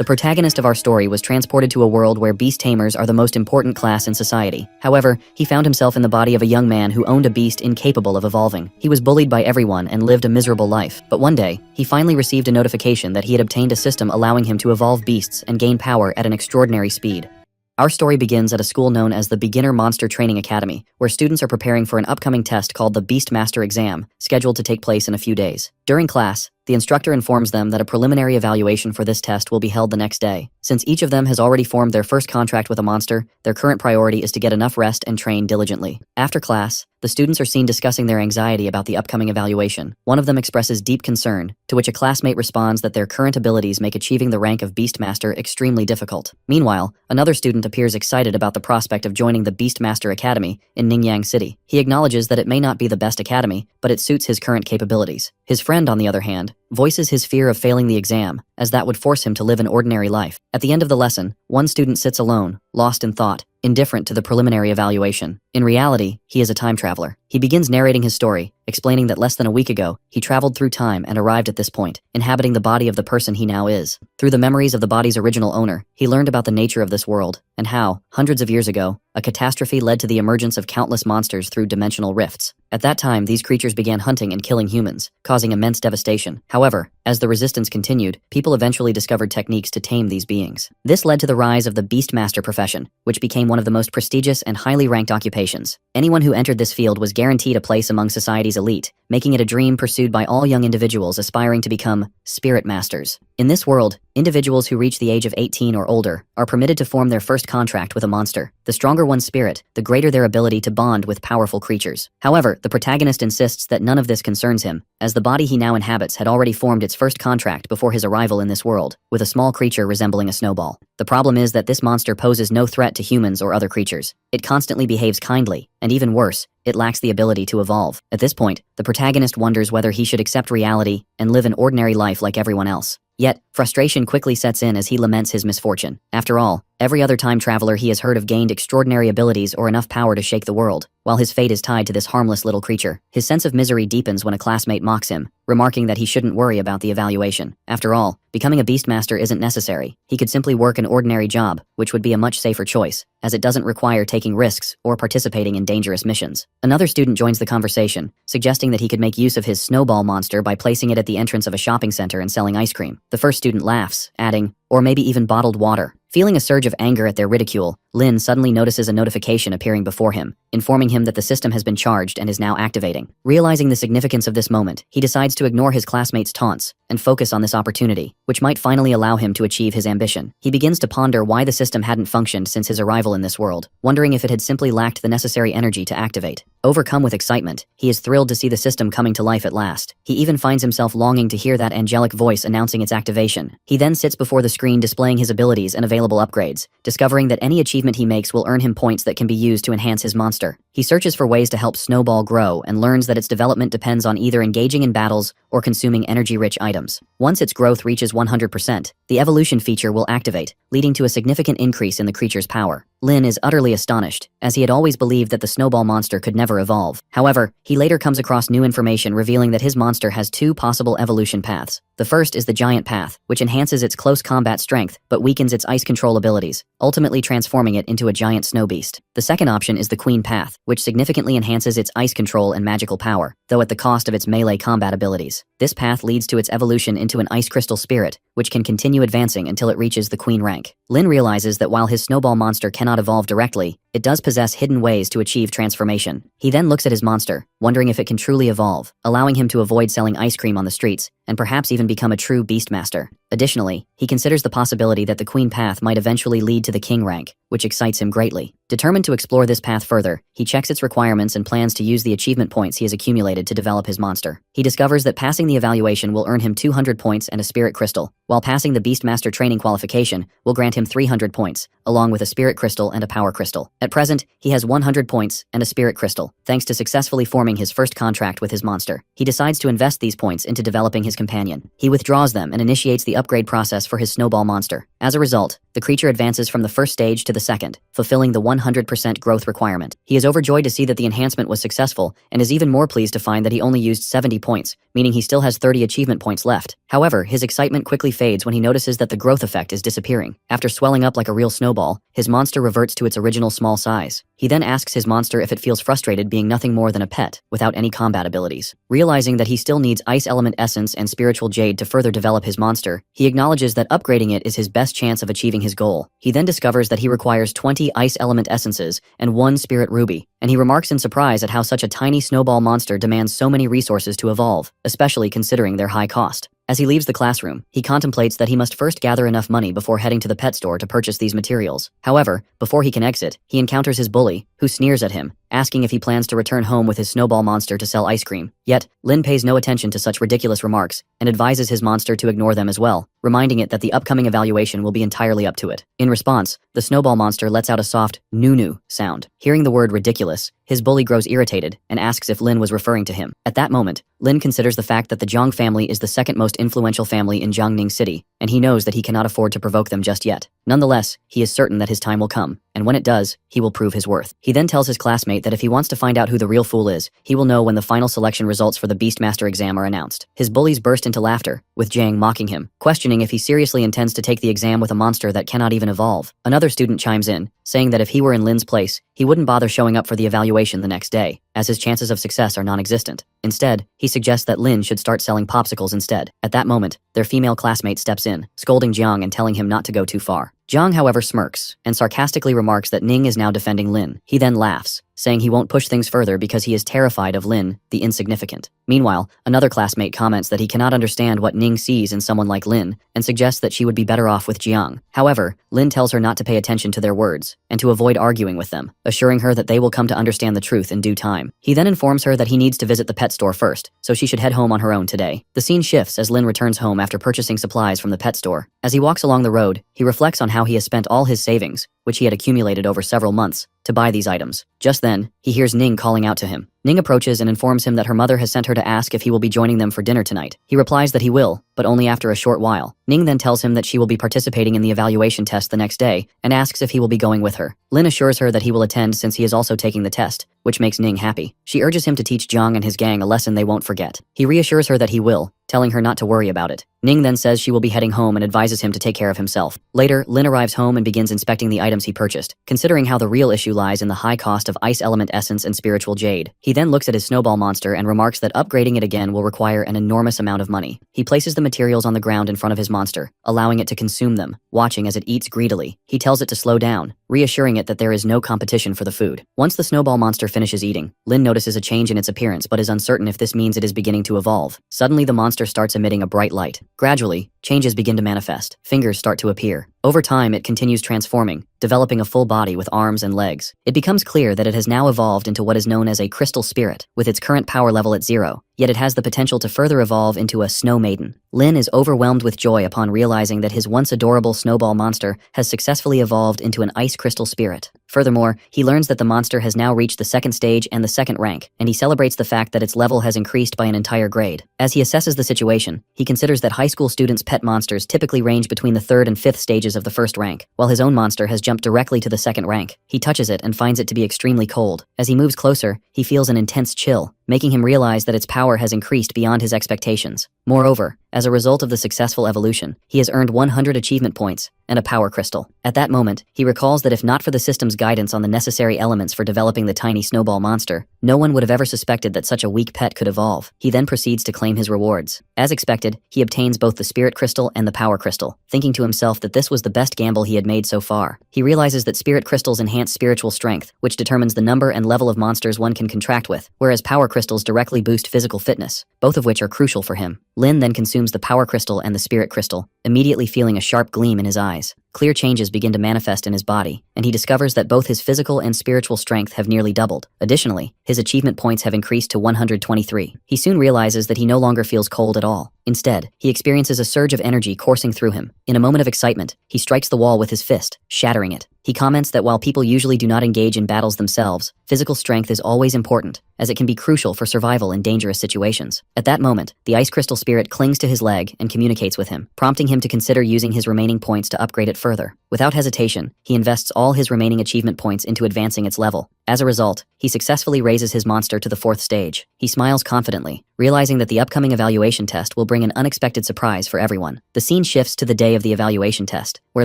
The protagonist of our story was transported to a world where beast tamers are the most important class in society. However, he found himself in the body of a young man who owned a beast incapable of evolving. He was bullied by everyone and lived a miserable life. But one day, he finally received a notification that he had obtained a system allowing him to evolve beasts and gain power at an extraordinary speed. Our story begins at a school known as the Beginner Monster Training Academy, where students are preparing for an upcoming test called the Beastmaster exam, scheduled to take place in a few days. During class, the instructor informs them that a preliminary evaluation for this test will be held the next day. Since each of them has already formed their first contract with a monster, their current priority is to get enough rest and train diligently. After class, the students are seen discussing their anxiety about the upcoming evaluation. One of them expresses deep concern, to which a classmate responds that their current abilities make achieving the rank of Beastmaster extremely difficult. Meanwhile, another student appears excited about the prospect of joining the Beastmaster Academy in Ningyang City. He acknowledges that it may not be the best academy, but it suits his current capabilities. His friend, on the other hand, voices his fear of failing the exam, as that would force him to live an ordinary life. At the end of the lesson, one student sits alone, lost in thought, indifferent to the preliminary evaluation. In reality, he is a time traveler. He begins narrating his story, explaining that less than a week ago, he traveled through time and arrived at this point, inhabiting the body of the person he now is. Through the memories of the body's original owner, he learned about the nature of this world, and how, hundreds of years ago, a catastrophe led to the emergence of countless monsters through dimensional rifts. At that time, these creatures began hunting and killing humans, causing immense devastation. However, as the resistance continued, people eventually discovered techniques to tame these beings. This led to the rise of the Beastmaster profession, which became one of the most prestigious and highly ranked occupations. Anyone who entered this field was guaranteed a place among society's elite, making it a dream pursued by all young individuals aspiring to become spirit masters. In this world, individuals who reach the age of 18 or older are permitted to form their first contract with a monster. The stronger one's spirit, the greater their ability to bond with powerful creatures. However, the protagonist insists that none of this concerns him, as the body he now inhabits had already formed its first contract before his arrival in this world, with a small creature resembling a snowball. The problem is that this monster poses no threat to humans or other creatures. It constantly behaves kindly, and even worse, it lacks the ability to evolve. At this point, the protagonist wonders whether he should accept reality and live an ordinary life like everyone else. Yet, frustration quickly sets in as he laments his misfortune. After all, every other time traveler he has heard of gained extraordinary abilities or enough power to shake the world, while his fate is tied to this harmless little creature. His sense of misery deepens when a classmate mocks him, remarking that he shouldn't worry about the evaluation. After all, becoming a Beastmaster isn't necessary. He could simply work an ordinary job, which would be a much safer choice, as it doesn't require taking risks or participating in dangerous missions. Another student joins the conversation, suggesting that he could make use of his snowball monster by placing it at the entrance of a shopping center and selling ice cream. The first student laughs, adding, or maybe even bottled water. Feeling a surge of anger at their ridicule, Lin suddenly notices a notification appearing before him, informing him that the system has been charged and is now activating. Realizing the significance of this moment, he decides to ignore his classmates' taunts and focus on this opportunity, which might finally allow him to achieve his ambition. He begins to ponder why the system hadn't functioned since his arrival in this world, wondering if it had simply lacked the necessary energy to activate. Overcome with excitement, he is thrilled to see the system coming to life at last. He even finds himself longing to hear that angelic voice announcing its activation. He then sits before the screen displaying his abilities and available upgrades, discovering that any achievement he makes will earn him points that can be used to enhance his monster. He searches for ways to help Snowball grow and learns that its development depends on either engaging in battles or consuming energy-rich items. Once its growth reaches 100%, the evolution feature will activate, leading to a significant increase in the creature's power. Lin is utterly astonished, as he had always believed that the snowball monster could never evolve. However, he later comes across new information revealing that his monster has two possible evolution paths. The first is the giant path, which enhances its close combat strength, but weakens its ice control abilities, ultimately transforming it into a giant snow beast. The second option is the queen path, which significantly enhances its ice control and magical power, though at the cost of its melee combat abilities. This path leads to its evolution into an ice crystal spirit, which can continue advancing until it reaches the queen rank. Lin realizes that while his snowball monster cannot evolve directly, it does possess hidden ways to achieve transformation. He then looks at his monster, wondering if it can truly evolve, allowing him to avoid selling ice cream on the streets, and perhaps even become a true Beastmaster. Additionally, he considers the possibility that the Queen path might eventually lead to the King rank, which excites him greatly. Determined to explore this path further, he checks its requirements and plans to use the achievement points he has accumulated to develop his monster. He discovers that passing the evaluation will earn him 200 points and a spirit crystal, while passing the Beastmaster training qualification will grant him 300 points, along with a spirit crystal and a power crystal. At present, he has 100 points and a spirit crystal, thanks to successfully forming his first contract with his monster. He decides to invest these points into developing his companion. He withdraws them and initiates the upgrade process for his snowball monster. As a result, the creature advances from the first stage to the second, fulfilling the 100% growth requirement. He is overjoyed to see that the enhancement was successful, and is even more pleased to find that he only used 70 points, meaning he still has 30 achievement points left. However, his excitement quickly fades when he notices that the growth effect is disappearing. After swelling up like a real snowball, his monster reverts to its original small size. He then asks his monster if it feels frustrated being nothing more than a pet, without any combat abilities. Realizing that he still needs Ice Element Essence and Spiritual Jade to further develop his monster, he acknowledges that upgrading it is his best chance of achieving his goal. He then discovers that he requires 20 Ice Element Essences and 1 Spirit Ruby, and he remarks in surprise at how such a tiny snowball monster demands so many resources to evolve, especially considering their high cost. As he leaves the classroom, he contemplates that he must first gather enough money before heading to the pet store to purchase these materials. However, before he can exit, he encounters his bully, who sneers at him, asking if he plans to return home with his snowball monster to sell ice cream. Yet, Lin pays no attention to such ridiculous remarks, and advises his monster to ignore them as well, reminding it that the upcoming evaluation will be entirely up to it. In response, the snowball monster lets out a soft "noo-noo" sound. Hearing the word ridiculous, his bully grows irritated and asks if Lin was referring to him. At that moment, Lin considers the fact that the Jiang family is the second most influential family in Jiangning City, and he knows that he cannot afford to provoke them just yet. Nonetheless, he is certain that his time will come, and when it does, he will prove his worth. He then tells his classmate that if he wants to find out who the real fool is, he will know when the final selection results for the Beastmaster exam are announced. His bullies burst into laughter, with Jiang mocking him, questioning if he seriously intends to take the exam with a monster that cannot even evolve. Another student chimes in, saying that if he were in Lin's place, he wouldn't bother showing up for the evaluation the next day, as his chances of success are non-existent. Instead, he suggests that Lin should start selling popsicles instead. At that moment, their female classmate steps in, scolding Jiang and telling him not to go too far. Jiang, however, smirks, and sarcastically remarks that Ning is now defending Lin. He then laughs, saying he won't push things further because he is terrified of Lin, the insignificant. Meanwhile, another classmate comments that he cannot understand what Ning sees in someone like Lin, and suggests that she would be better off with Jiang. However, Lin tells her not to pay attention to their words, and to avoid arguing with them, assuring her that they will come to understand the truth in due time. He then informs her that he needs to visit the pet store first, so she should head home on her own today. The scene shifts as Lin returns home after purchasing supplies from the pet store. As he walks along the road, he reflects on how he has spent all his savings, which he had accumulated over several months, to buy these items. Just then, he hears Ning calling out to him. Ning approaches and informs him that her mother has sent her to ask if he will be joining them for dinner tonight. He replies that he will, but only after a short while. Ning then tells him that she will be participating in the evaluation test the next day, and asks if he will be going with her. Lin assures her that he will attend since he is also taking the test, which makes Ning happy. She urges him to teach Jiang and his gang a lesson they won't forget. He reassures her that he will, telling her not to worry about it. Ning then says she will be heading home and advises him to take care of himself. Later, Lin arrives home and begins inspecting the items he purchased, considering how the real issue lies in the high cost of Ice Element Essence and Spiritual Jade. He then looks at his snowball monster and remarks that upgrading it again will require an enormous amount of money. He places the materials on the ground in front of his monster, allowing it to consume them, watching as it eats greedily. He tells it to slow down, reassuring it that there is no competition for the food. Once the snowball monster finishes eating, Lin notices a change in its appearance but is uncertain if this means it is beginning to evolve. Suddenly the monster starts emitting a bright light. Gradually, changes begin to manifest. Fingers start to appear. Over time, it continues transforming, developing a full body with arms and legs. It becomes clear that it has now evolved into what is known as a crystal spirit, with its current power level at 0, yet it has the potential to further evolve into a snow maiden. Lin is overwhelmed with joy upon realizing that his once adorable snowball monster has successfully evolved into an ice crystal spirit. Furthermore, he learns that the monster has now reached the second stage and the second rank, and he celebrates the fact that its level has increased by an entire grade. As he assesses the situation, he considers that high school students' pet monsters typically range between the 3rd and 5th stages of the first rank, while his own monster has jumped directly to the second rank. He touches it and finds it to be extremely cold. As he moves closer, he feels an intense chill, making him realize that its power has increased beyond his expectations. Moreover, as a result of the successful evolution, he has earned 100 achievement points and a power crystal. At that moment, he recalls that if not for the system's guidance on the necessary elements for developing the tiny snowball monster, no one would have ever suspected that such a weak pet could evolve. He then proceeds to claim his rewards. As expected, he obtains both the spirit crystal and the power crystal, thinking to himself that this was the best gamble he had made so far. He realizes that spirit crystals enhance spiritual strength, which determines the number and level of monsters one can contract with, whereas power crystals directly boost physical fitness, both of which are crucial for him. Lin then consumes the power crystal and the spirit crystal, immediately feeling a sharp gleam in his eyes. Clear changes begin to manifest in his body, and he discovers that both his physical and spiritual strength have nearly doubled. Additionally, his achievement points have increased to 123. He soon realizes that he no longer feels cold at all. Instead, he experiences a surge of energy coursing through him. In a moment of excitement, he strikes the wall with his fist, shattering it. He comments that while people usually do not engage in battles themselves, physical strength is always important, as it can be crucial for survival in dangerous situations. At that moment, the ice crystal spirit clings to his leg and communicates with him, prompting him to consider using his remaining points to upgrade it further. Without hesitation, he invests all his remaining achievement points into advancing its level. As a result, he successfully raises his monster to the 4th stage. He smiles confidently, realizing that the upcoming evaluation test will bring an unexpected surprise for everyone. The scene shifts to the day of the evaluation test, where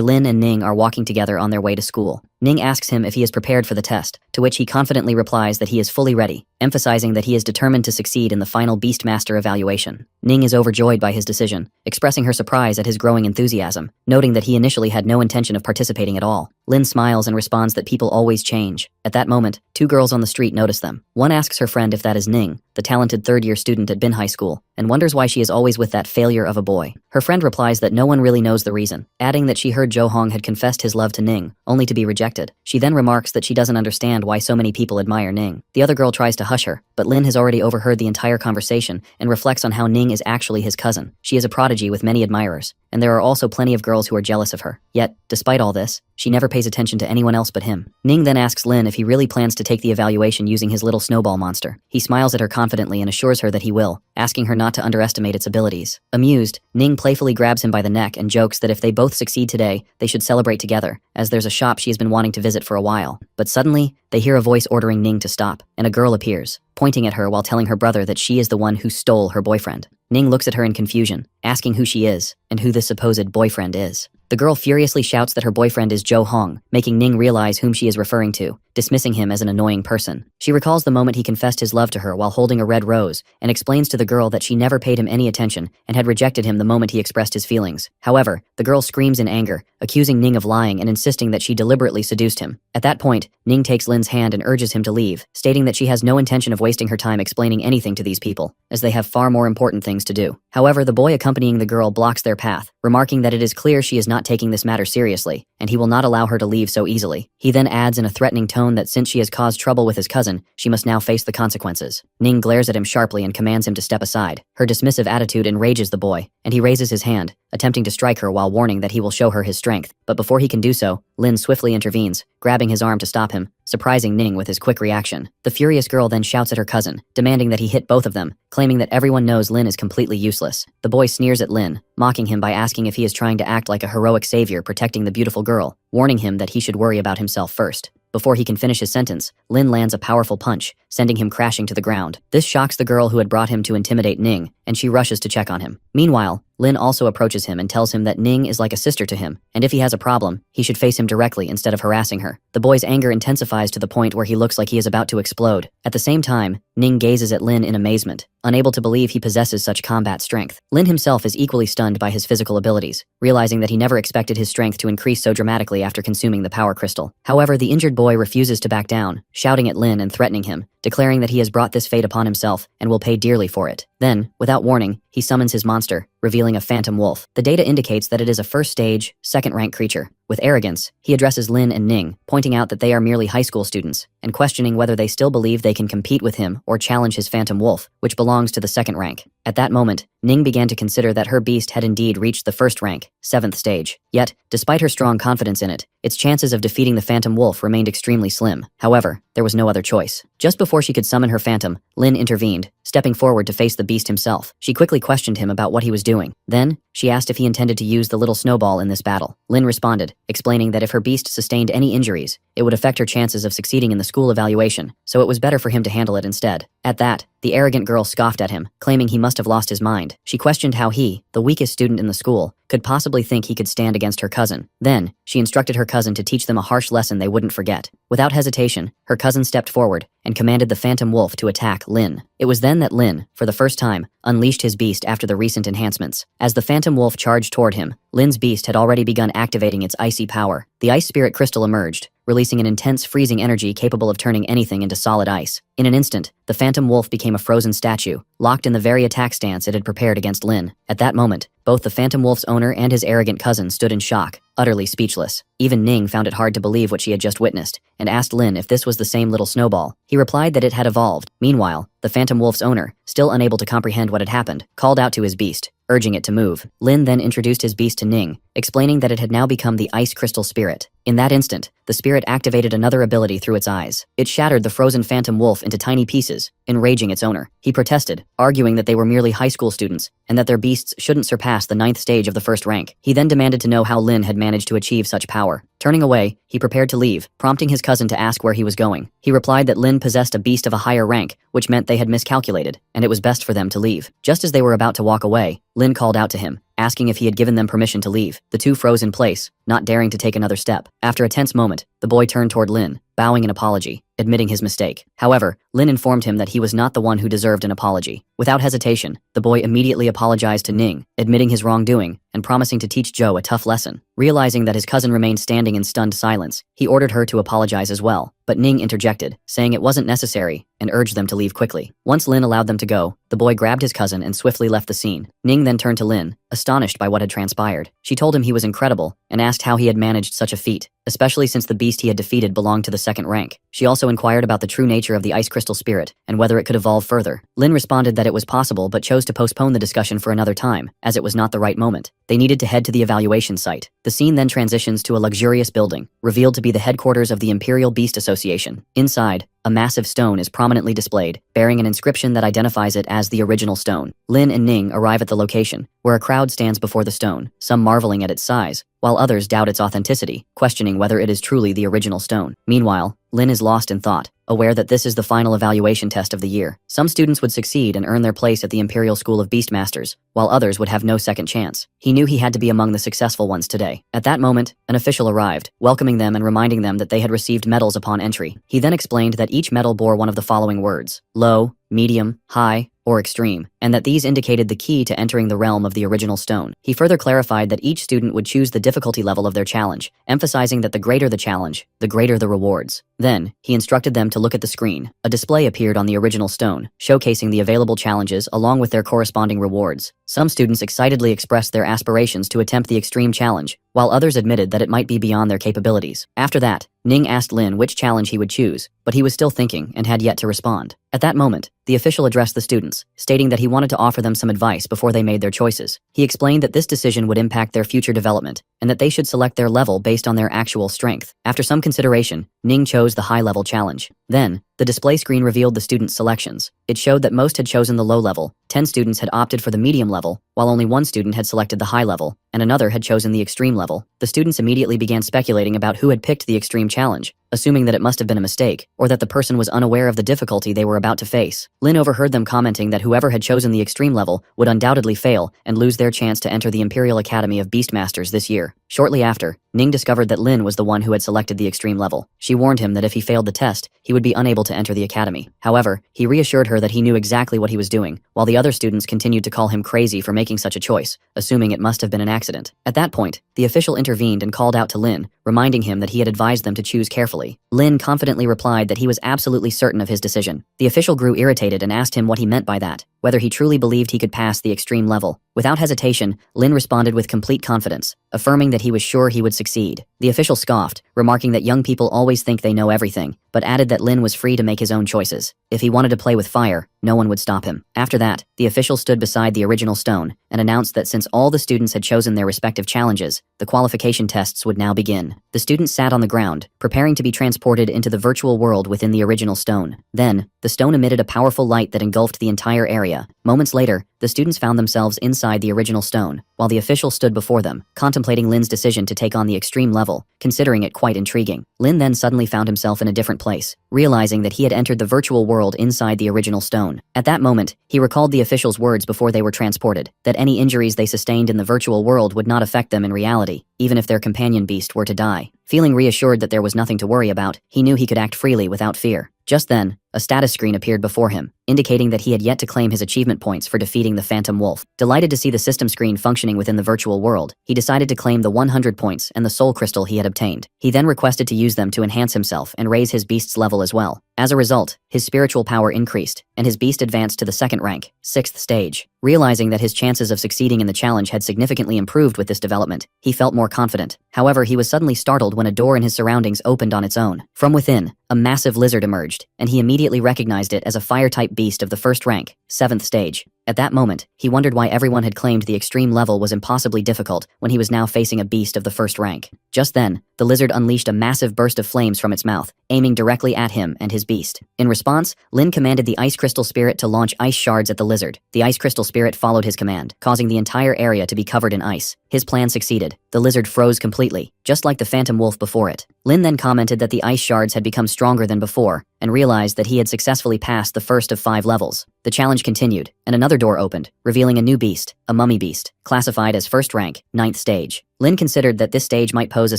Lin and Ning are walking together on their way to school. Ning asks him if he is prepared for the test, to which he confidently replies that he is fully ready, emphasizing that he is determined to succeed in the final Beastmaster evaluation. Ning is overjoyed by his decision, expressing her surprise at his growing enthusiasm, noting that he initially had no intention of participating at all. Lin smiles and responds that people always change. At that moment, 2 girls on the street notice them. One asks her friend if that is Ning, the talented 3rd-year student at Bin High School, and wonders why she is always with that failure of a boy. Her friend replies that no one really knows the reason, adding that she heard Jo Hong had confessed his love to Ning, only to be rejected. She then remarks that she doesn't understand why so many people admire Ning. The other girl tries to hush her, but Lin has already overheard the entire conversation and reflects on how Ning is actually his cousin. She is a prodigy with many admirers, and there are also plenty of girls who are jealous of her. Yet, despite all this, she never pays attention to anyone else but him. Ning then asks Lin if he really plans to take the evaluation using his little snowball monster. He smiles at her confidently and assures her that he will, asking her not to underestimate its abilities. Amused, Ning playfully grabs him by the neck and jokes that if they both succeed today, they should celebrate together, as there's a shop she has been wanting to visit for a while. But suddenly, they hear a voice ordering Ning to stop, and a girl appears, pointing at her while telling her brother that she is the one who stole her boyfriend. Ning looks at her in confusion, asking who she is, and who this supposed boyfriend is. The girl furiously shouts that her boyfriend is Jo Hong, making Ning realize whom she is referring to, dismissing him as an annoying person. She recalls the moment he confessed his love to her while holding a red rose, and explains to the girl that she never paid him any attention and had rejected him the moment he expressed his feelings. However, the girl screams in anger, accusing Ning of lying and insisting that she deliberately seduced him. At that point, Ning takes Lin's hand and urges him to leave, stating that she has no intention of wasting her time explaining anything to these people, as they have far more important things to do. However, the boy accompanying the girl blocks their path, remarking that it is clear she is not taking this matter seriously, and he will not allow her to leave so easily. He then adds in a threatening tone that since she has caused trouble with his cousin, she must now face the consequences. Ning glares at him sharply and commands him to step aside. Her dismissive attitude enrages the boy, and he raises his hand, attempting to strike her while warning that he will show her his strength. But before he can do so, Lin swiftly intervenes, grabbing his arm to stop him, surprising Ning with his quick reaction. The furious girl then shouts at her cousin, demanding that he hit both of them, claiming that everyone knows Lin is completely useless. The boy sneers at Lin, mocking him by asking if he is trying to act like a heroic savior protecting the beautiful girl, warning him that he should worry about himself first. Before he can finish his sentence, Lin lands a powerful punch, sending him crashing to the ground. This shocks the girl who had brought him to intimidate Ning, and she rushes to check on him. Meanwhile, Lin also approaches him and tells him that Ning is like a sister to him, and if he has a problem, he should face him directly instead of harassing her. The boy's anger intensifies to the point where he looks like he is about to explode. At the same time, Ning gazes at Lin in amazement, unable to believe he possesses such combat strength. Lin himself is equally stunned by his physical abilities, realizing that he never expected his strength to increase so dramatically after consuming the power crystal. However, the injured boy refuses to back down, shouting at Lin and threatening him, declaring that he has brought this fate upon himself and will pay dearly for it. Then, without warning, he summons his monster, revealing a phantom wolf. The data indicates that it is a first stage, second-rank creature. With arrogance, he addresses Lin and Ning, pointing out that they are merely high school students, and questioning whether they still believe they can compete with him or challenge his phantom wolf, which belongs to the second rank. At that moment, Ning began to consider that her beast had indeed reached the first rank, 7th stage. Yet, despite her strong confidence in it, its chances of defeating the phantom wolf remained extremely slim. However, there was no other choice. Just before she could summon her phantom, Lin intervened, stepping forward to face the beast himself. She quickly questioned him about what he was doing. Then, she asked if he intended to use the little snowball in this battle. Lin responded, explaining that if her beast sustained any injuries, it would affect her chances of succeeding in the school evaluation, so it was better for him to handle it instead. At that, the arrogant girl scoffed at him, claiming he must have lost his mind. She questioned how he, the weakest student in the school, could possibly think he could stand against her cousin. Then, she instructed her cousin to teach them a harsh lesson they wouldn't forget. Without hesitation, her cousin stepped forward and commanded the phantom wolf to attack Lin. It was then that Lin, for the first time, unleashed his beast after the recent enhancements. As the phantom wolf charged toward him, Lin's beast had already begun activating its icy power. The ice spirit crystal emerged, releasing an intense freezing energy capable of turning anything into solid ice. In an instant, the phantom wolf became a frozen statue, locked in the very attack stance it had prepared against Lin. At that moment, both the phantom wolf's owner and his arrogant cousin stood in shock, utterly speechless. Even Ning found it hard to believe what she had just witnessed, and asked Lin if this was the same little snowball. He replied that it had evolved. Meanwhile, the phantom wolf's owner, still unable to comprehend what had happened, called out to his beast, urging it to move. Lin then introduced his beast to Ning, explaining that it had now become the ice crystal spirit. In that instant, the spirit activated another ability through its eyes. It shattered the frozen phantom wolf into tiny pieces, enraging its owner. He protested, arguing that they were merely high school students and that their beasts shouldn't surpass the 9th stage of the first rank. He then demanded to know how Lin had managed to achieve such power. Turning away, he prepared to leave, prompting his cousin to ask where he was going. He replied that Lin possessed a beast of a higher rank, which meant they had miscalculated, and it was best for them to leave. Just as they were about to walk away, Lin called out to him, asking if he had given them permission to leave. The two froze in place, not daring to take another step. After a tense moment, the boy turned toward Lin, bowing an apology, admitting his mistake. However, Lin informed him that he was not the one who deserved an apology. Without hesitation, the boy immediately apologized to Ning, admitting his wrongdoing and promising to teach Joe a tough lesson. Realizing that his cousin remained standing in stunned silence, he ordered her to apologize as well, but Ning interjected, saying it wasn't necessary, and urged them to leave quickly. Once Lin allowed them to go, the boy grabbed his cousin and swiftly left the scene. Ning then turned to Lin, astonished by what had transpired. She told him he was incredible, and asked how he had managed such a feat, especially since the beast he had defeated belonged to the 2nd rank. She also inquired about the true nature of the ice crystal spirit, and whether it could evolve further. Lin responded that it was possible but chose to postpone the discussion for another time, as it was not the right moment. They needed to head to the evaluation site. The scene then transitions to a luxurious building, revealed to be the headquarters of the Imperial Beast Association. Inside, a massive stone is prominently displayed, bearing an inscription that identifies it as the original stone. Lin and Ning arrive at the location, where a crowd stands before the stone, some marveling at its size, while others doubt its authenticity, questioning whether it is truly the original stone. Meanwhile, Lin is lost in thought, aware that this is the final evaluation test of the year. Some students would succeed and earn their place at the Imperial School of Beastmasters, while others would have no second chance. He knew he had to be among the successful ones today. At that moment, an official arrived, welcoming them and reminding them that they had received medals upon entry. He then explained that each medal bore one of the following words: low, medium, high, or extreme, and that these indicated the key to entering the realm of the original stone. He further clarified that each student would choose the difficulty level of their challenge, emphasizing that the greater the challenge, the greater the rewards. Then, he instructed them to look at the screen. A display appeared on the original stone, showcasing the available challenges along with their corresponding rewards. Some students excitedly expressed their aspirations to attempt the extreme challenge, while others admitted that it might be beyond their capabilities. After that, Ning asked Lin which challenge he would choose, but he was still thinking and had yet to respond. At that moment, the official addressed the students, stating that he wanted to offer them some advice before they made their choices. He explained that this decision would impact their future development, and that they should select their level based on their actual strength. After some consideration, Ning chose the high-level challenge. Then, the display screen revealed the students' selections. It showed that most had chosen the low level, 10 students had opted for the medium level, while only 1 student had selected the high level, and another had chosen the extreme level. The students immediately began speculating about who had picked the extreme challenge, assuming that it must have been a mistake, or that the person was unaware of the difficulty they were about to face. Lin overheard them commenting that whoever had chosen the extreme level would undoubtedly fail and lose their chance to enter the Imperial Academy of Beastmasters this year. Shortly after, Ning discovered that Lin was the one who had selected the extreme level. She warned him that if he failed the test, he would be unable to enter the academy. However, he reassured her that he knew exactly what he was doing, while the other students continued to call him crazy for making such a choice, assuming it must have been an accident. At that point, the official intervened and called out to Lin, reminding him that he had advised them to choose carefully. Lin confidently replied that he was absolutely certain of his decision. The official grew irritated and asked him what he meant by that, whether he truly believed he could pass the extreme level. Without hesitation, Lin responded with complete confidence, affirming that he was sure he would succeed. The official scoffed, remarking that young people always think they know everything, but added that Lin was free to make his own choices. If he wanted to play with fire, no one would stop him. After that, the official stood beside the original stone and announced that since all the students had chosen their respective challenges, the qualification tests would now begin. The students sat on the ground, preparing to be transported into the virtual world within the original stone. Then, the stone emitted a powerful light that engulfed the entire area. Moments later, the students found themselves inside the original stone, while the official stood before them, contemplating Lin's decision to take on the extreme level, considering it quite intriguing. Lin then suddenly found himself in a different place, realizing that he had entered the virtual world inside the original stone. At that moment, he recalled the official's words before they were transported, that any injuries they sustained in the virtual world would not affect them in reality, even if their companion beast were to die. Feeling reassured that there was nothing to worry about, he knew he could act freely without fear. Just then, a status screen appeared before him, indicating that he had yet to claim his achievement points for defeating the Phantom Wolf. Delighted to see the system screen functioning within the virtual world, he decided to claim the 100 points and the soul crystal he had obtained. He then requested to use them to enhance himself and raise his beast's level as well. As a result, his spiritual power increased, and his beast advanced to the 2nd rank, 6th stage. Realizing that his chances of succeeding in the challenge had significantly improved with this development, he felt more confident. However, he was suddenly startled when a door in his surroundings opened on its own. From within, a massive lizard emerged, and he immediately recognized it as a fire-type beast of the 1st rank, 7th stage. At that moment, he wondered why everyone had claimed the extreme level was impossibly difficult when he was now facing a beast of the 1st rank. Just then, the lizard unleashed a massive burst of flames from its mouth, aiming directly at him and his beast. In response, Lin commanded the ice crystal spirit to launch ice shards at the lizard. The ice crystal spirit followed his command, causing the entire area to be covered in ice. His plan succeeded. The lizard froze completely, just like the phantom wolf before it. Lin then commented that the ice shards had become stronger than before, and realized that he had successfully passed the first of 5 levels. The challenge continued, and another door opened, revealing a new beast, a mummy beast, classified as first rank, 9th stage. Lin considered that this stage might pose a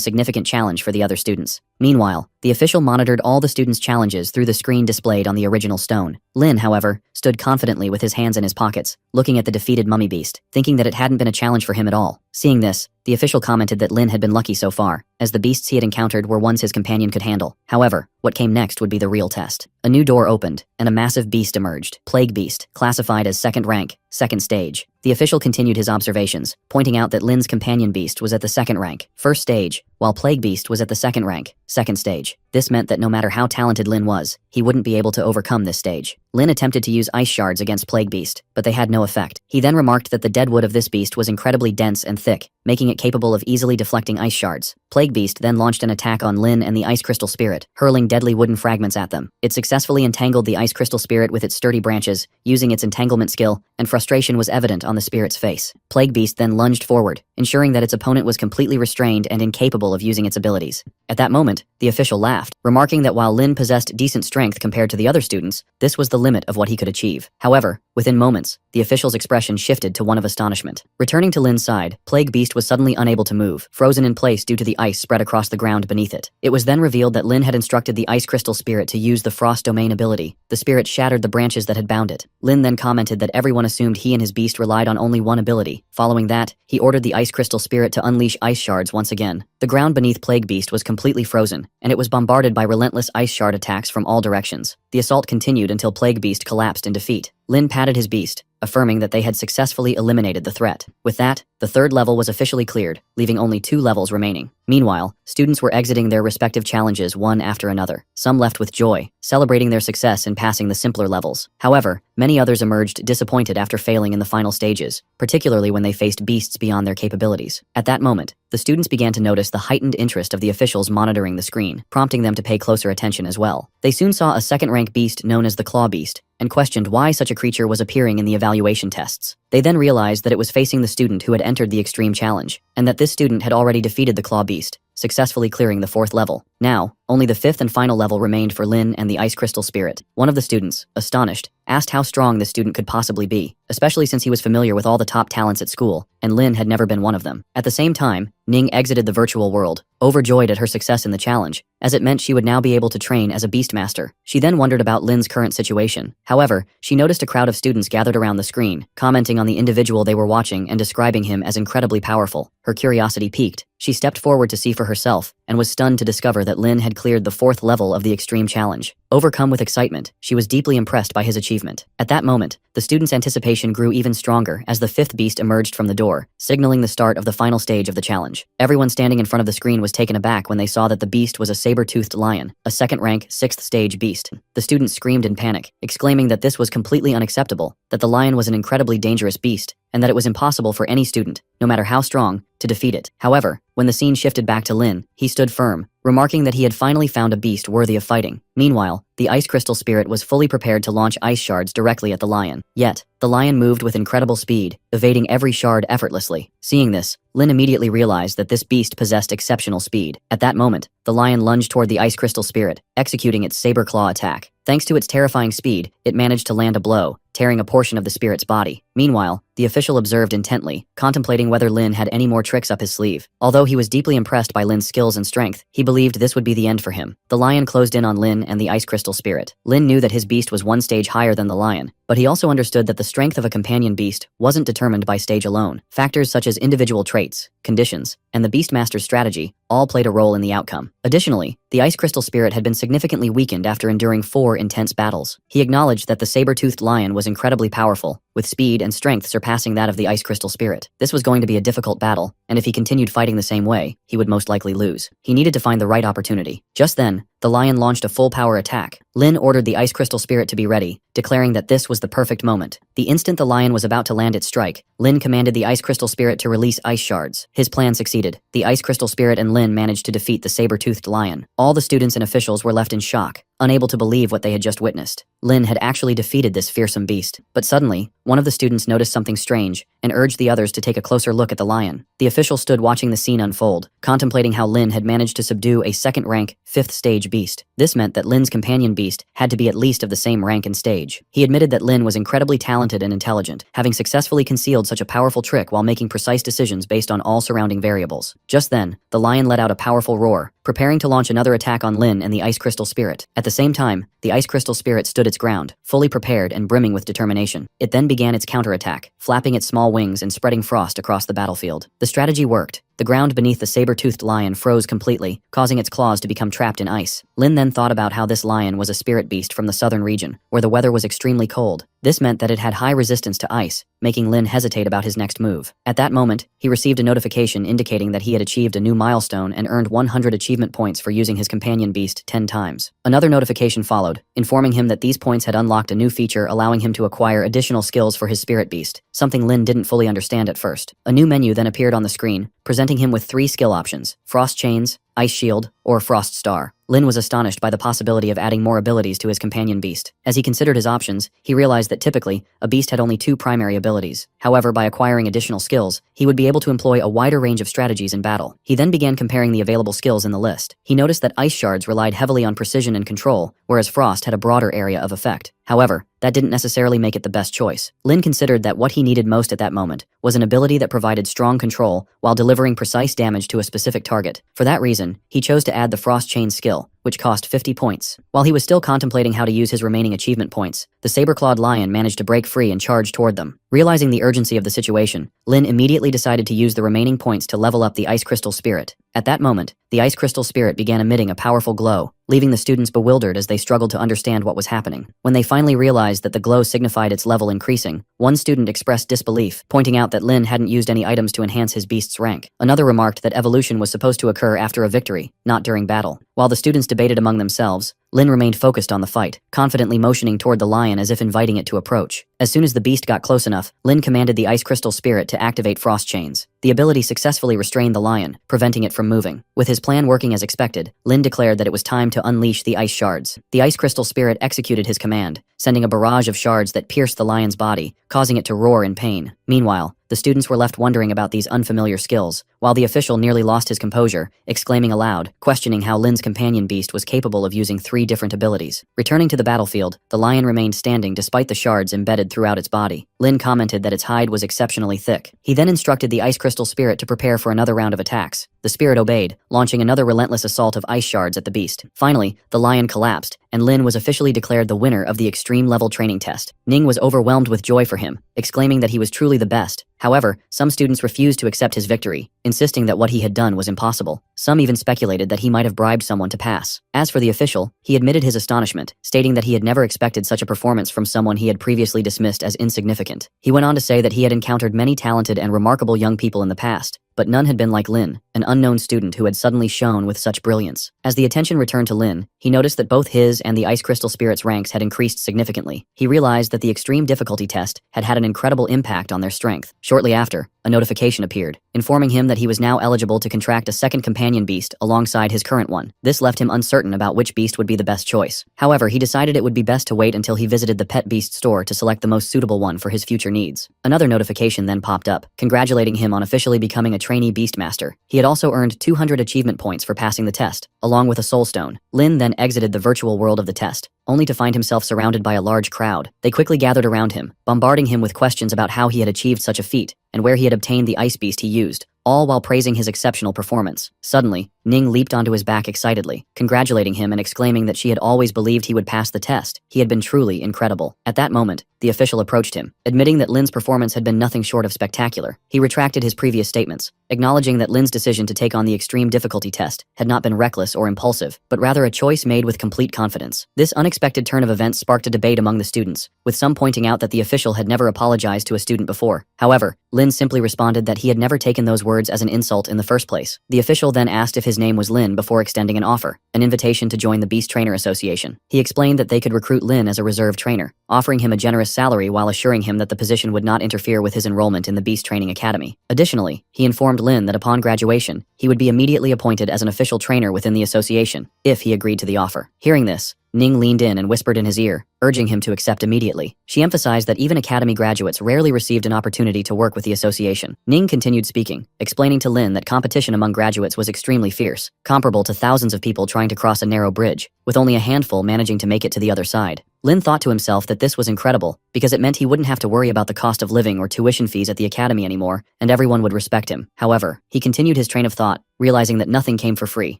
significant challenge for the other students. Meanwhile, the official monitored all the students' challenges through the screen displayed on the original stone. Lin, however, stood confidently with his hands in his pockets, looking at the defeated mummy beast, thinking that it hadn't been a challenge for him at all. Seeing this, the official commented that Lin had been lucky so far, as the beasts he had encountered were ones his companion could handle. However, what came next would be the real test. A new door opened, and a massive beast emerged, Plague Beast, classified as 2nd rank, 2nd stage. The official continued his observations, pointing out that Lin's companion beast was at the 2nd rank, 1st stage, while Plague Beast was at the 2nd rank, 2nd stage. This meant that no matter how talented Lin was, he wouldn't be able to overcome this stage. Lin attempted to use ice shards against Plague Beast, but they had no effect. He then remarked that the dead wood of this beast was incredibly dense and thick, making it capable of easily deflecting ice shards. Plague Beast then launched an attack on Lin and the Ice Crystal Spirit, hurling deadly wooden fragments at them. It successfully entangled the Ice Crystal Spirit with its sturdy branches, using its entanglement skill, and frustration was evident on the spirit's face. Plague Beast then lunged forward, ensuring that its opponent was completely restrained and incapable of using its abilities. At that moment, the official laughed, remarking that while Lin possessed decent strength compared to the other students, this was the limit of what he could achieve. However, within moments, the official's expression shifted to one of astonishment. Returning to Lin's side, Plague Beast was suddenly unable to move, frozen in place due to the ice spread across the ground beneath it. It was then revealed that Lin had instructed the Ice Crystal Spirit to use the Frost Domain ability. The spirit shattered the branches that had bound it. Lin then commented that everyone assumed he and his beast relied on only one ability. Following that, he ordered the Ice Crystal Spirit to unleash ice shards once again. The ground beneath Plague Beast was completely frozen, and it was bombarded by relentless ice shard attacks from all directions. The assault continued until Plague Beast collapsed in defeat. Lin patted his beast, affirming that they had successfully eliminated the threat. With that, the 3rd level was officially cleared, leaving only 2 levels remaining. Meanwhile, students were exiting their respective challenges one after another. Some left with joy, celebrating their success in passing the simpler levels. However, many others emerged disappointed after failing in the final stages, particularly when they faced beasts beyond their capabilities. At that moment, the students began to notice the heightened interest of the officials monitoring the screen, prompting them to pay closer attention as well. They soon saw a 2nd-rank beast known as the Claw Beast, and questioned why such a creature was appearing in the evaluation tests. They then realized that it was facing the student who had entered the extreme challenge, and that this student had already defeated the Claw Beast, successfully clearing the 4th level. Now, only the 5th and final level remained for Lin and the Ice Crystal Spirit. One of the students, astonished, asked how strong this student could possibly be, especially since he was familiar with all the top talents at school, and Lin had never been one of them. At the same time, Ning exited the virtual world, overjoyed at her success in the challenge, as it meant she would now be able to train as a Beastmaster. She then wondered about Lin's current situation. However, she noticed a crowd of students gathered around the screen, commenting on the individual they were watching and describing him as incredibly powerful. Her curiosity piqued. She stepped forward to see for herself, and was stunned to discover that Lin had cleared the 4th level of the extreme challenge. Overcome with excitement, she was deeply impressed by his achievement. At that moment, the students' anticipation grew even stronger as the 5th beast emerged from the door, signaling the start of the final stage of the challenge. Everyone standing in front of the screen was taken aback when they saw that the beast was a saber-toothed lion, a 2nd-rank, 6th stage beast. The students screamed in panic, exclaiming that this was completely unacceptable, that the lion was an incredibly dangerous beast, and that it was impossible for any student, no matter how strong, to defeat it. However, when the scene shifted back to Lin, he stood firm, remarking that he had finally found a beast worthy of fighting. Meanwhile, the Ice Crystal Spirit was fully prepared to launch ice shards directly at the lion. Yet, the lion moved with incredible speed, evading every shard effortlessly. Seeing this, Lin immediately realized that this beast possessed exceptional speed. At that moment, the lion lunged toward the Ice Crystal Spirit, executing its saber claw attack. Thanks to its terrifying speed, it managed to land a blow, tearing a portion of the spirit's body. Meanwhile, the official observed intently, contemplating whether Lin had any more tricks up his sleeve. Although he was deeply impressed by Lin's skills and strength, he believed this would be the end for him. The lion closed in on Lin and the Ice Crystal Spirit. Lin knew that his beast was one stage higher than the lion, but he also understood that the strength of a companion beast wasn't determined by stage alone. Factors such as individual traits, conditions, and the Beastmaster's strategy all played a role in the outcome. Additionally, the Ice Crystal Spirit had been significantly weakened after enduring 4 intense battles. He acknowledged that the saber-toothed lion was incredibly powerful, with speed and strength surpassing that of the Ice Crystal Spirit. This was going to be a difficult battle, and if he continued fighting the same way, he would most likely lose. He needed to find the right opportunity. Just then, the lion launched a full-power attack, Lin ordered the ice crystal spirit to be ready, declaring that this was the perfect moment. The instant the lion was about to land its strike, Lin commanded the ice crystal spirit to release ice shards. His plan succeeded. The ice crystal spirit and Lin managed to defeat the saber-toothed lion. All the students and officials were left in shock, unable to believe what they had just witnessed. Lin had actually defeated this fearsome beast. But suddenly, one of the students noticed something strange and urged the others to take a closer look at the lion. The official stood watching the scene unfold, contemplating how Lin had managed to subdue a second-rank, 5th-stage beast. This meant that Lin's companion beast had to be at least of the same rank and stage. He admitted that Lin was incredibly talented and intelligent, having successfully concealed such a powerful trick while making precise decisions based on all surrounding variables. Just then, the lion let out a powerful roar, preparing to launch another attack on Lin and the ice crystal spirit. At the same time, the ice crystal spirit stood its ground, fully prepared and brimming with determination. It then began its counterattack, flapping its small wings and spreading frost across the battlefield. The strategy worked. The ground beneath the saber-toothed lion froze completely, causing its claws to become trapped in ice. Lin then thought about how this lion was a spirit beast from the southern region, where the weather was extremely cold. This meant that it had high resistance to ice, making Lin hesitate about his next move. At that moment, he received a notification indicating that he had achieved a new milestone and earned 100 achievement points for using his companion beast 10 times. Another notification followed, informing him that these points had unlocked a new feature allowing him to acquire additional skills for his spirit beast, something Lin didn't fully understand at first. A new menu then appeared on the screen, presenting him with 3 skill options: Frost Chains, Ice Shield, or Frost Star. Lin was astonished by the possibility of adding more abilities to his companion beast. As he considered his options, he realized that typically, a beast had only 2 primary abilities. However, by acquiring additional skills, he would be able to employ a wider range of strategies in battle. He then began comparing the available skills in the list. He noticed that ice shards relied heavily on precision and control, whereas frost had a broader area of effect. However, that didn't necessarily make it the best choice. Lin considered that what he needed most at that moment was an ability that provided strong control while delivering precise damage to a specific target. For that reason, he chose to add the Frost Chain skill, which cost 50 points. While he was still contemplating how to use his remaining achievement points, the saber-clawed lion managed to break free and charge toward them. Realizing the urgency of the situation, Lin immediately decided to use the remaining points to level up the ice crystal spirit. At that moment, the ice crystal spirit began emitting a powerful glow, leaving the students bewildered as they struggled to understand what was happening. When they finally realized that the glow signified its level increasing, one student expressed disbelief, pointing out that Lin hadn't used any items to enhance his beast's rank. Another remarked that evolution was supposed to occur after a victory, not during battle. While the students debated among themselves, Lin remained focused on the fight, confidently motioning toward the lion as if inviting it to approach. As soon as the beast got close enough, Lin commanded the ice crystal spirit to activate frost chains. The ability successfully restrained the lion, preventing it from moving. With his plan working as expected, Lin declared that it was time to unleash the ice shards. The ice crystal spirit executed his command, sending a barrage of shards that pierced the lion's body, causing it to roar in pain. Meanwhile, the students were left wondering about these unfamiliar skills, while the official nearly lost his composure, exclaiming aloud, questioning how Lin's companion beast was capable of using 3 different abilities. Returning to the battlefield, the lion remained standing despite the shards embedded throughout its body. Lin commented that its hide was exceptionally thick. He then instructed the ice crystal spirit to prepare for another round of attacks. The spirit obeyed, launching another relentless assault of ice shards at the beast. Finally, the lion collapsed, and Lin was officially declared the winner of the extreme level training test. Ning was overwhelmed with joy for him, exclaiming that he was truly the best. However, some students refused to accept his victory, insisting that what he had done was impossible. Some even speculated that he might have bribed someone to pass. As for the official, he admitted his astonishment, stating that he had never expected such a performance from someone he had previously dismissed as insignificant. He went on to say that he had encountered many talented and remarkable young people in the past, but none had been like Lin, an unknown student who had suddenly shone with such brilliance. As the attention returned to Lin, he noticed that both his and the Ice Crystal Spirit's ranks had increased significantly. He realized that the extreme difficulty test had had an incredible impact on their strength. Shortly after, a notification appeared, informing him that he was now eligible to contract a second companion beast alongside his current one. This left him uncertain about which beast would be the best choice. However, he decided it would be best to wait until he visited the pet beast store to select the most suitable one for his future needs. Another notification then popped up, congratulating him on officially becoming a trainee beastmaster. He had also earned 200 achievement points for passing the test, along with a soul stone. Lin then exited the virtual world of the test, only to find himself surrounded by a large crowd. They quickly gathered around him, bombarding him with questions about how he had achieved such a feat, and where he had obtained the ice beast he used, all while praising his exceptional performance. Suddenly, Ning leaped onto his back excitedly, congratulating him and exclaiming that she had always believed he would pass the test. He had been truly incredible. At that moment, the official approached him, admitting that Lin's performance had been nothing short of spectacular. He retracted his previous statements, acknowledging that Lin's decision to take on the extreme difficulty test had not been reckless or impulsive, but rather a choice made with complete confidence. This unexpected unexpected turn of events sparked a debate among the students, with some pointing out that the official had never apologized to a student before. However, Lin simply responded that he had never taken those words as an insult in the first place. The official then asked if his name was Lin before extending an offer, an invitation to join the Beast Trainer Association. He explained that they could recruit Lin as a reserve trainer, offering him a generous salary while assuring him that the position would not interfere with his enrollment in the Beast Training Academy. Additionally, he informed Lin that upon graduation, he would be immediately appointed as an official trainer within the association, if he agreed to the offer. Hearing this, Ning leaned in and whispered in his ear, urging him to accept immediately. She emphasized that even academy graduates rarely received an opportunity to work with the association. Ning continued speaking, explaining to Lin that competition among graduates was extremely fierce, comparable to thousands of people trying to cross a narrow bridge, with only a handful managing to make it to the other side. Lin thought to himself that this was incredible, because it meant he wouldn't have to worry about the cost of living or tuition fees at the academy anymore, and everyone would respect him. However, he continued his train of thought, realizing that nothing came for free.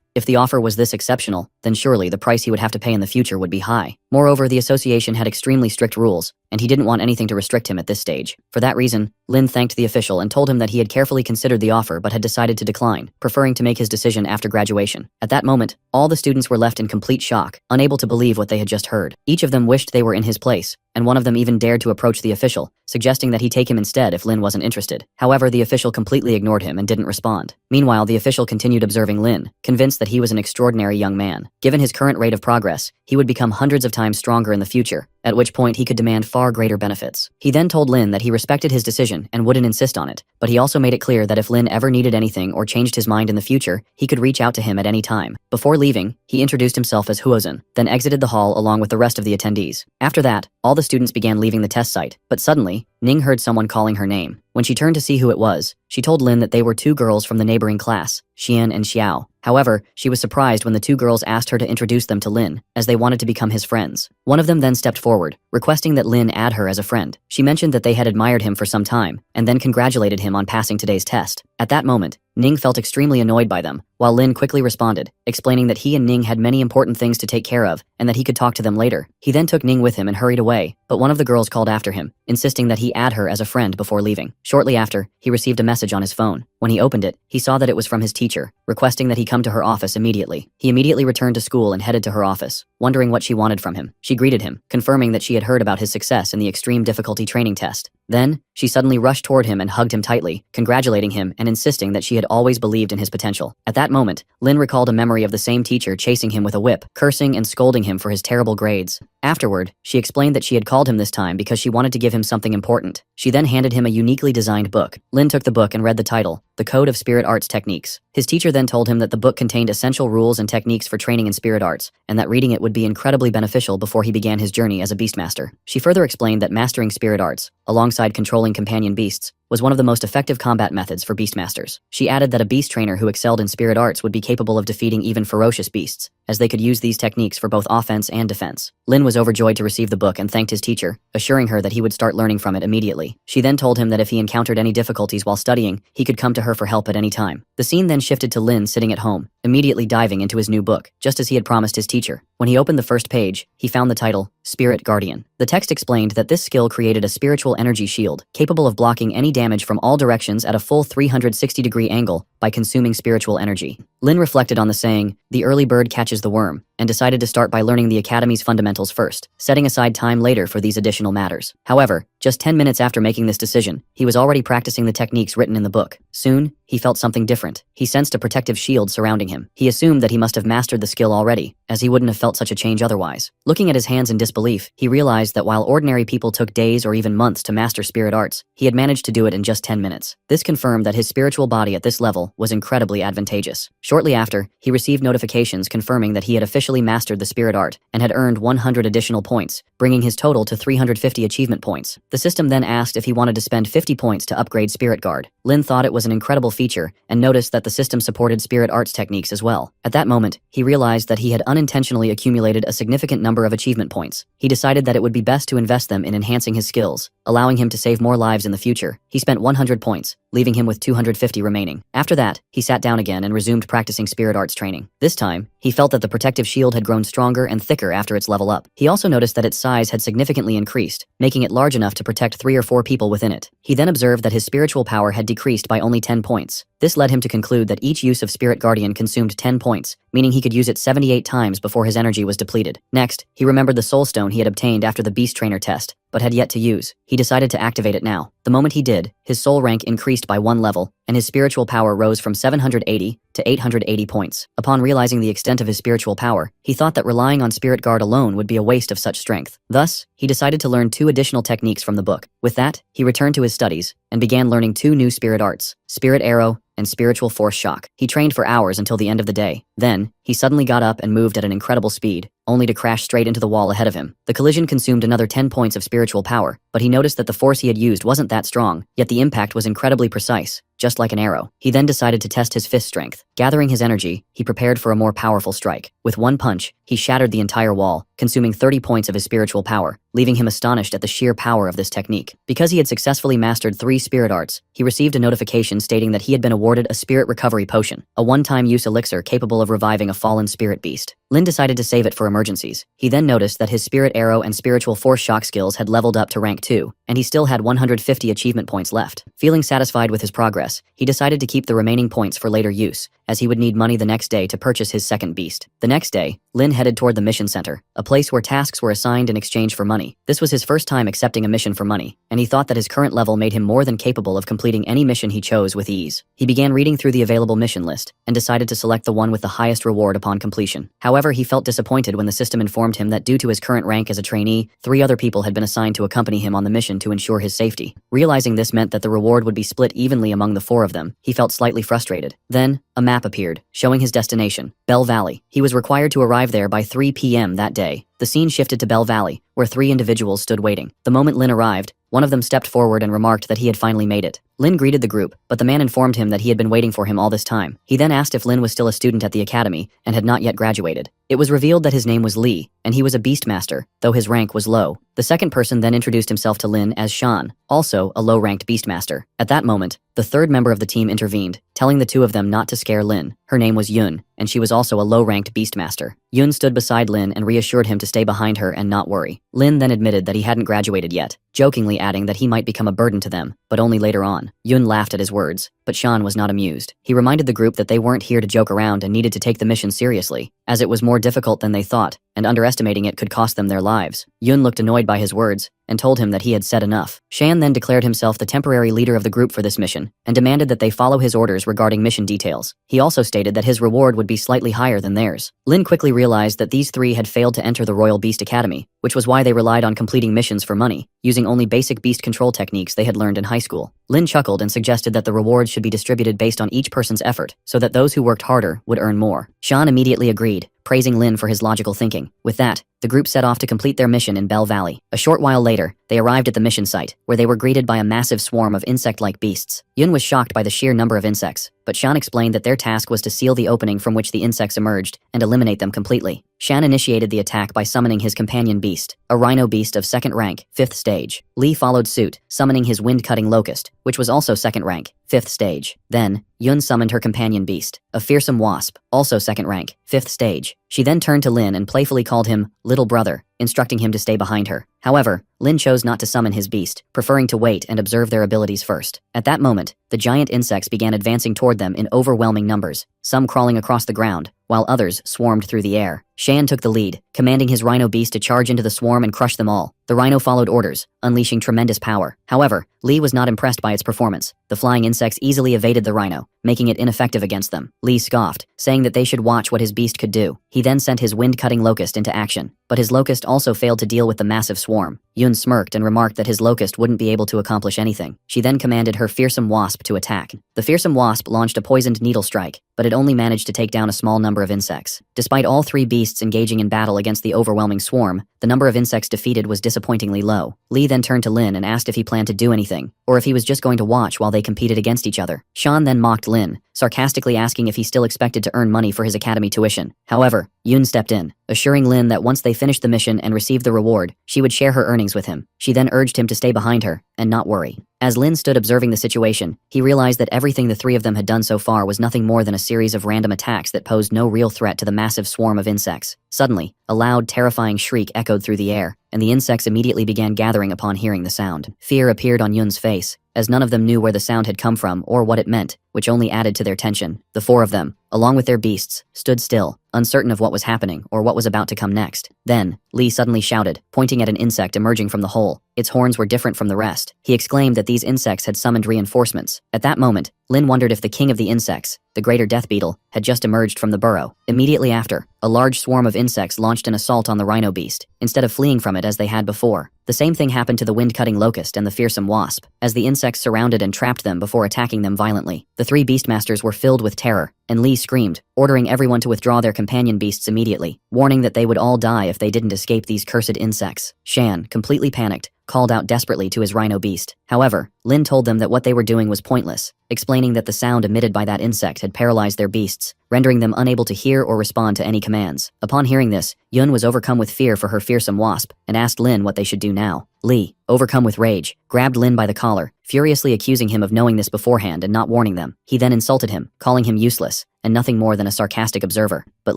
If the offer was this exceptional, then surely the price he would have to pay in the future would be high. Moreover, the association had extremely strict rules, and he didn't want anything to restrict him at this stage. For that reason, Lin thanked the official and told him that he had carefully considered the offer but had decided to decline, preferring to make his decision after graduation. At that moment, all the students were left in complete shock, unable to believe what they had just heard. Each of them wished they were in his place, and one of them even dared to approach the official, suggesting that he take him instead if Lin wasn't interested. However, the official completely ignored him and didn't respond. Meanwhile, the official continued observing Lin, convinced that he was an extraordinary young man. Given his current rate of progress, he would become hundreds of times stronger in the future, at which point he could demand far greater benefits. He then told Lin that he respected his decision and wouldn't insist on it, but he also made it clear that if Lin ever needed anything or changed his mind in the future, he could reach out to him at any time. Before leaving, he introduced himself as Huozhen, then exited the hall along with the rest of the attendees. After that, all the students began leaving the test site, but suddenly, Ning heard someone calling her name. When she turned to see who it was, she told Lin that they were two girls from the neighboring class, Xian and Xiao. However, she was surprised when the two girls asked her to introduce them to Lin, as they wanted to become his friends. One of them then stepped forward, requesting that Lin add her as a friend. She mentioned that they had admired him for some time, and then congratulated him on passing today's test. At that moment, Ning felt extremely annoyed by them, while Lin quickly responded, explaining that he and Ning had many important things to take care of, and that he could talk to them later. He then took Ning with him and hurried away, but one of the girls called after him, insisting that he add her as a friend before leaving. Shortly after, he received a message on his phone. When he opened it, he saw that it was from his teacher, requesting that he come to her office immediately. He immediately returned to school and headed to her office, wondering what she wanted from him. She greeted him, confirming that she had heard about his success in the extreme difficulty training test. Then, she suddenly rushed toward him and hugged him tightly, congratulating him and insisting that she had always believed in his potential. At that moment, Lin recalled a memory of the same teacher chasing him with a whip, cursing and scolding him for his terrible grades. Afterward, she explained that she had called him this time because she wanted to give him something important. She then handed him a uniquely designed book. Lin took the book and read the title, The Code of Spirit Arts Techniques. His teacher then told him that the book contained essential rules and techniques for training in spirit arts, and that reading it would be incredibly beneficial before he began his journey as a beastmaster. She further explained that mastering spirit arts, alongside controlling companion beasts, was one of the most effective combat methods for beastmasters. She added that a beast trainer who excelled in spirit arts would be capable of defeating even ferocious beasts, as they could use these techniques for both offense and defense. Lin was overjoyed to receive the book and thanked his teacher, assuring her that he would start learning from it immediately. She then told him that if he encountered any difficulties while studying, he could come to her for help at any time. The scene then shifted to Lin sitting at home, immediately diving into his new book, just as he had promised his teacher. When he opened the first page, he found the title, Spirit Guardian. The text explained that this skill created a spiritual energy shield, capable of blocking any damage from all directions at a full 360-degree angle by consuming spiritual energy. Lin reflected on the saying, the early bird catches the worm, and decided to start by learning the Academy's fundamentals first, setting aside time later for these additional matters. However, just 10 minutes after making this decision, he was already practicing the techniques written in the book. Soon, he felt something different. He sensed a protective shield surrounding him. He assumed that he must have mastered the skill already, as he wouldn't have felt such a change otherwise. Looking at his hands in disbelief, he realized that while ordinary people took days or even months to master spirit arts, he had managed to do it in just 10 minutes. This confirmed that his spiritual body at this level was incredibly advantageous. Shortly after, he received notifications confirming that he had officially mastered the spirit art and had earned 100 additional points, bringing his total to 350 achievement points. The system then asked if he wanted to spend 50 points to upgrade Spirit Guard. Lin thought it was an incredible feature and noticed that the system supported spirit arts techniques as well. At that moment, he realized that he had unintentionally accumulated a significant number of achievement points. He decided that it would be best to invest them in enhancing his skills, allowing him to save more lives in the future. He spent 100 points, leaving him with 250 remaining. After that, he sat down again and resumed practicing spirit arts training. This time, he felt that the protective shield had grown stronger and thicker after its level up. He also noticed that its size had significantly increased, making it large enough to protect 3 or 4 people within it. He then observed that his spiritual power had decreased by only 10 points. This led him to conclude that each use of Spirit Guardian consumed 10 points, meaning he could use it 78 times before his energy was depleted. Next, he remembered the soul stone he had obtained after the beast trainer test, but had yet to use. He decided to activate it now. The moment he did, his soul rank increased by 1 level, and his spiritual power rose from 780 to 880 points. Upon realizing the extent of his spiritual power, he thought that relying on Spirit Guard alone would be a waste of such strength. Thus, he decided to learn 2 additional techniques from the book. With that, he returned to his studies and began learning 2 new spirit arts, Spirit Arrow and Spiritual Force Shock. He trained for hours until the end of the day. Then, he suddenly got up and moved at an incredible speed, only to crash straight into the wall ahead of him. The collision consumed another 10 points of spiritual power, but he noticed that the force he had used wasn't that strong, yet the impact was incredibly precise, just like an arrow. He then decided to test his fist strength. Gathering his energy, he prepared for a more powerful strike. With one punch, he shattered the entire wall, consuming 30 points of his spiritual power, leaving him astonished at the sheer power of this technique. Because he had successfully mastered 3 spirit arts, he received a notification stating that he had been awarded a spirit recovery potion, a one-time use elixir capable of reviving a fallen spirit beast. Lin decided to save it for emergencies. He then noticed that his Spirit Arrow and Spiritual Force Shock skills had leveled up to rank 2, and he still had 150 achievement points left. Feeling satisfied with his progress, he decided to keep the remaining points for later use, as he would need money the next day to purchase his second beast. The next day, Lin headed toward the mission center, a place where tasks were assigned in exchange for money. This was his first time accepting a mission for money, and he thought that his current level made him more than capable of completing any mission he chose with ease. He began reading through the available mission list, and decided to select the one with the highest reward upon completion. However, he felt disappointed when the system informed him that due to his current rank as a trainee, 3 other people had been assigned to accompany him on the mission to ensure his safety. Realizing this meant that the reward would be split evenly among the 4 of them, he felt slightly frustrated. Then, a map appeared, showing his destination, Bell Valley. He was required to arrive there by 3 p.m. that day. The scene shifted to Bell Valley, where 3 individuals stood waiting. The moment Lin arrived, one of them stepped forward and remarked that he had finally made it. Lin greeted the group, but the man informed him that he had been waiting for him all this time. He then asked if Lin was still a student at the academy and had not yet graduated. It was revealed that his name was Lee, and he was a beastmaster, though his rank was low. The second person then introduced himself to Lin as Shan, also a low-ranked beastmaster. At that moment, the third member of the team intervened, telling the 2 of them not to scare Lin. Her name was Yun, and she was also a low-ranked beastmaster. Yun stood beside Lin and reassured him to stay behind her and not worry. Lin then admitted that he hadn't graduated yet, jokingly adding that he might become a burden to them, but only later on. Yun laughed at his words, but Shan was not amused. He reminded the group that they weren't here to joke around and needed to take the mission seriously, as it was more difficult than they thought, and underestimating it could cost them their lives. Yun looked annoyed by his words, and told him that he had said enough. Shan then declared himself the temporary leader of the group for this mission, and demanded that they follow his orders regarding mission details. He also stated that his reward would be slightly higher than theirs. Lin quickly realized that these 3 had failed to enter the Royal Beast Academy, which was why they relied on completing missions for money, using only basic beast control techniques they had learned in high school. Lin chuckled and suggested that the rewards should be distributed based on each person's effort, so that those who worked harder would earn more. Shan immediately agreed, praising Lin for his logical thinking. With that, the group set off to complete their mission in Bell Valley. A short while later, they arrived at the mission site, where they were greeted by a massive swarm of insect-like beasts. Yun was shocked by the sheer number of insects, but Shan explained that their task was to seal the opening from which the insects emerged and eliminate them completely. Shan initiated the attack by summoning his companion beast, a rhino beast of 2nd rank, 5th stage. Lee followed suit, summoning his wind-cutting locust, which was also 2nd rank, 5th stage. Then, Yun summoned her companion beast, a fearsome wasp, also 2nd rank, 5th stage. She then turned to Lin and playfully called him little brother, instructing him to stay behind her. However, Lin chose not to summon his beast, preferring to wait and observe their abilities first. At that moment, the giant insects began advancing toward them in overwhelming numbers, some crawling across the ground, while others swarmed through the air. Shan took the lead, commanding his rhino beast to charge into the swarm and crush them all. The rhino followed orders, unleashing tremendous power. However, Lee was not impressed by its performance. The flying insects easily evaded the rhino, making it ineffective against them. Lee scoffed, saying that they should watch what his beast could do. He then sent his wind-cutting locust into action, but his locust also failed to deal with the massive swarm. Yun smirked and remarked that his locust wouldn't be able to accomplish anything. She then commanded her fearsome wasp to attack. The fearsome wasp launched a poisoned needle strike, but it only managed to take down a small number of insects. Despite all 3 beasts beasts engaging in battle against the overwhelming swarm, the number of insects defeated was disappointingly low. Lee then turned to Lin and asked if he planned to do anything, or if he was just going to watch while they competed against each other. Sean then mocked Lin, sarcastically asking if he still expected to earn money for his academy tuition. However, Yoon stepped in, assuring Lin that once they finished the mission and received the reward, she would share her earnings with him. She then urged him to stay behind her and not worry. As Lin stood observing the situation, he realized that everything the three of them had done so far was nothing more than a series of random attacks that posed no real threat to the massive swarm of insects. Suddenly, a loud, terrifying shriek echoed through the air, and the insects immediately began gathering upon hearing the sound. Fear appeared on Yun's face, as none of them knew where the sound had come from or what it meant, which only added to their tension. The four of them, along with their beasts, stood still, uncertain of what was happening or what was about to come next. Then, Lee suddenly shouted, pointing at an insect emerging from the hole. Its horns were different from the rest. He exclaimed that these insects had summoned reinforcements. At that moment, Lin wondered if the king of the insects, the greater death beetle, had just emerged from the burrow. Immediately after, a large swarm of insects launched an assault on the rhino beast, instead of fleeing from it as they had before. The same thing happened to the wind-cutting locust and the fearsome wasp, as the insects surrounded and trapped them before attacking them violently. The three beastmasters were filled with terror, and Lee screamed, ordering everyone to withdraw their companion beasts immediately, warning that they would all die if they didn't escape these cursed insects. Shan, completely panicked, called out desperately to his rhino beast. However, Lin told them that what they were doing was pointless, explaining that the sound emitted by that insect had paralyzed their beasts, rendering them unable to hear or respond to any commands. Upon hearing this, Yun was overcome with fear for her fearsome wasp and asked Lin what they should do now. Lee, overcome with rage, grabbed Lin by the collar, furiously accusing him of knowing this beforehand and not warning them. He then insulted him, calling him useless and nothing more than a sarcastic observer. But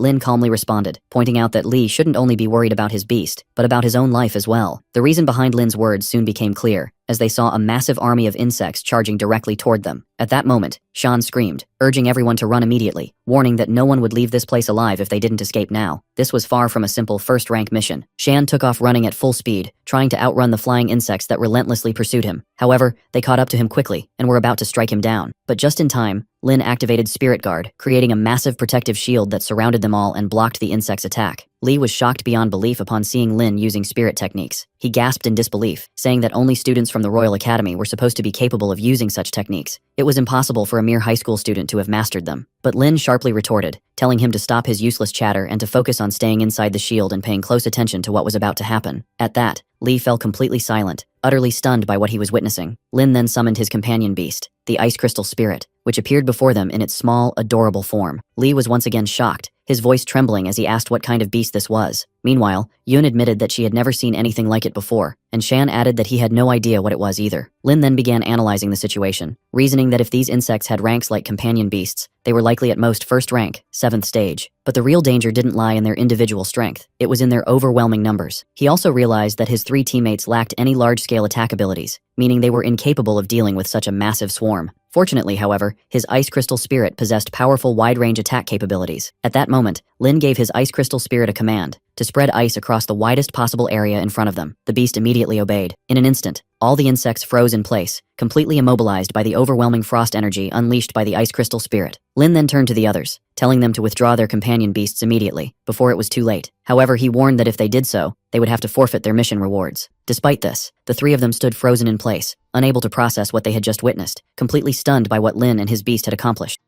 Lin calmly responded, pointing out that Lee shouldn't only be worried about his beast, but about his own life as well. The reason behind Lin's words soon became clear, as they saw a massive army of insects charging directly toward them. At that moment, Shan screamed, urging everyone to run immediately, warning that no one would leave this place alive if they didn't escape now. This was far from a simple first-rank mission. Shan took off running at full speed, trying to outrun the flying insects that relentlessly pursued him. However, they caught up to him quickly and were about to strike him down. But just in time, Lin activated Spirit Guard, creating a massive protective shield that surrounded them all and blocked the insect's attack. Lee was shocked beyond belief upon seeing Lin using spirit techniques. He gasped in disbelief, saying that only students from the Royal Academy were supposed to be capable of using such techniques. It was impossible for a mere high school student to have mastered them. But Lin sharply retorted, telling him to stop his useless chatter and to focus on staying inside the shield and paying close attention to what was about to happen. At that, Lee fell completely silent, utterly stunned by what he was witnessing. Lin then summoned his companion beast, the Ice Crystal Spirit, which appeared before them in its small, adorable form. Lee was once again shocked, his voice trembling as he asked what kind of beast this was. Meanwhile, Yoon admitted that she had never seen anything like it before, and Shan added that he had no idea what it was either. Lin then began analyzing the situation, reasoning that if these insects had ranks like companion beasts, they were likely at most first rank, 7th stage. But the real danger didn't lie in their individual strength, it was in their overwhelming numbers. He also realized that his three teammates lacked any large-scale attack abilities, meaning they were incapable of dealing with such a massive swarm. Fortunately, however, his Ice Crystal Spirit possessed powerful wide-range attack capabilities. At that moment, Lin gave his Ice Crystal Spirit a command to spread ice across the widest possible area in front of them. The beast immediately obeyed. In an instant, all the insects froze in place, completely immobilized by the overwhelming frost energy unleashed by the Ice Crystal Spirit. Lin then turned to the others, telling them to withdraw their companion beasts immediately, before it was too late. However, he warned that if they did so, they would have to forfeit their mission rewards. Despite this, the three of them stood frozen in place, unable to process what they had just witnessed, completely stunned by what Lin and his beast had accomplished.